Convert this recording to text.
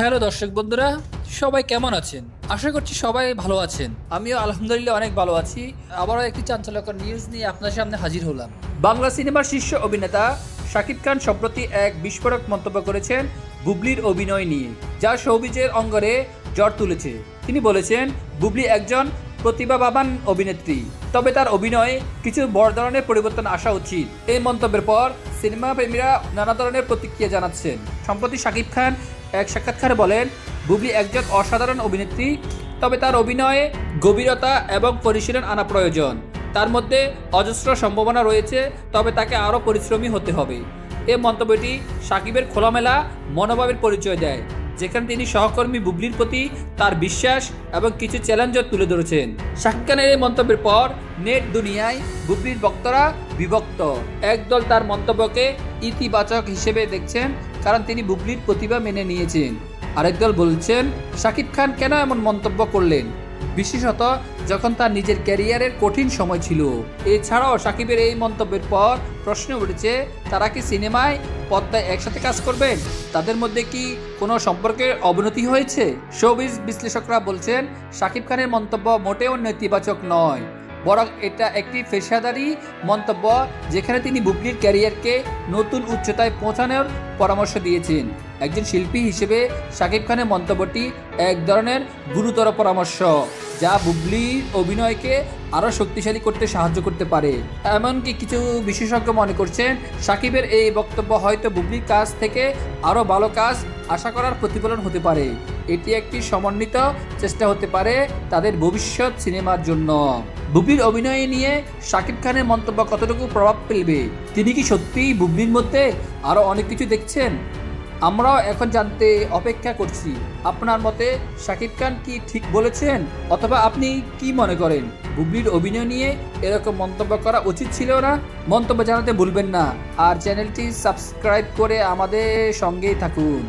Hello দর্শক বন্ধুরা, সবাই কেমন আছেন? আশা করছি সবাই ভালো আছেন। আমিও আলহামদুলিল্লাহ অনেক ভালো আছি। আবারও একটি চাঞ্চল্যকর নিউজ নিয়ে আপনার সামনে হাজির হলাম। বাংলা সিনেমার শীর্ষ অভিনেতা শাকিব খান সম্প্রতি এক বিস্ফোরক মন্তব্য করেছেন বুবলির অভিনয় নিয়ে, যা শোবিজের অঙ্গনে ঝড় তুলেছে। তিনি বলেছেন, বুবলি একজন প্রতিভাবান অভিনেত্রী, তবে তার অভিনয়ে কিছু বড় ধরনের পরিবর্তন আসা উচিত। এই মন্তব্যের পর সিনেমা প্রেমীরা নানা ধরনের প্রতিক্রিয়া জানাচ্ছেন। সম্প্রতি শাকিব খান এক সাক্ষাৎকারে বলেন, বুবলি একজন অসাধারণ অভিনেত্রী, তবে তার অভিনয়ে গভীরতা এবং পরিশীলন আনা প্রয়োজন। তার মধ্যে অজস্র সম্ভাবনা রয়েছে, তবে তাকে আরও পরিশ্রমী হতে হবে। এই মন্তব্যটি শাকিবের খোলামেলা মনোভাবের পরিচয় দেয়, যেখানে তিনি সহকর্মী বুবলির প্রতি তার বিশ্বাস এবং কিছু চ্যালেঞ্জও তুলে ধরেছেন। শাকিব খানের এই মন্তব্যের পর নেট দুনিয়ায় বুবলির ভক্তরা বিভক্ত। একদল তার মন্তব্যকে ইতিবাচক হিসেবে দেখছেন, কারণ তিনি বুবলির প্রতিভা মেনে নিয়েছেন। আরেক দল বলছেন, শাকিব খান কেন এমন মন্তব্য করলেন, বিশেষত যখন তার নিজের ক্যারিয়ারের কঠিন সময় ছিল। এছাড়াও শাকিবের এই মন্তব্যের পর প্রশ্ন উঠেছে, তারা কি সিনেমায় পর্দায় একসাথে কাজ করবেন? তাদের মধ্যে কি কোনো সম্পর্কের অবনতি হয়েছে? শোবিজ বিশ্লেষকরা বলছেন, শাকিব খানের মন্তব্য মোটেও নেতিবাচক নয়, বরং এটা একটি পেশাদারি মন্তব্য, যেখানে তিনি বুবলির ক্যারিয়ারকে নতুন উচ্চতায় পৌঁছানোর পরামর্শ দিয়েছেন। একজন শিল্পী হিসেবে শাকিব খানের মন্তব্যটি এক ধরনের গুরুতর পরামর্শ, যা বুবলির অভিনয়কে আরও শক্তিশালী করতে সাহায্য করতে পারে। এমনকি কিছু বিশেষজ্ঞ মনে করছেন, শাকিবের এই বক্তব্য হয়তো বুবলির কাছ থেকে আরও ভালো কাজ আশা করার প্রতিফলন হতে পারে। এটি একটি সমন্বিত চেষ্টা হতে পারে তাদের ভবিষ্যৎ সিনেমার জন্য। বুবলির অভিনয় নিয়ে শাকিব খানের মন্তব্য কতটুকু প্রভাব ফেলবে? তিনি কি সত্যিই বুবলির মধ্যে আরও অনেক কিছু দেখছেন? আমরাও এখন জানতে অপেক্ষা করছি। আপনার মতে শাকিব খান কি ঠিক বলেছেন, অথবা আপনি কি মনে করেন বুবলির অভিনয় নিয়ে এরকম মন্তব্য করা উচিত ছিল না? মন্তব্য জানাতে ভুলবেন না, আর চ্যানেলটি সাবস্ক্রাইব করে আমাদের সঙ্গেই থাকুন।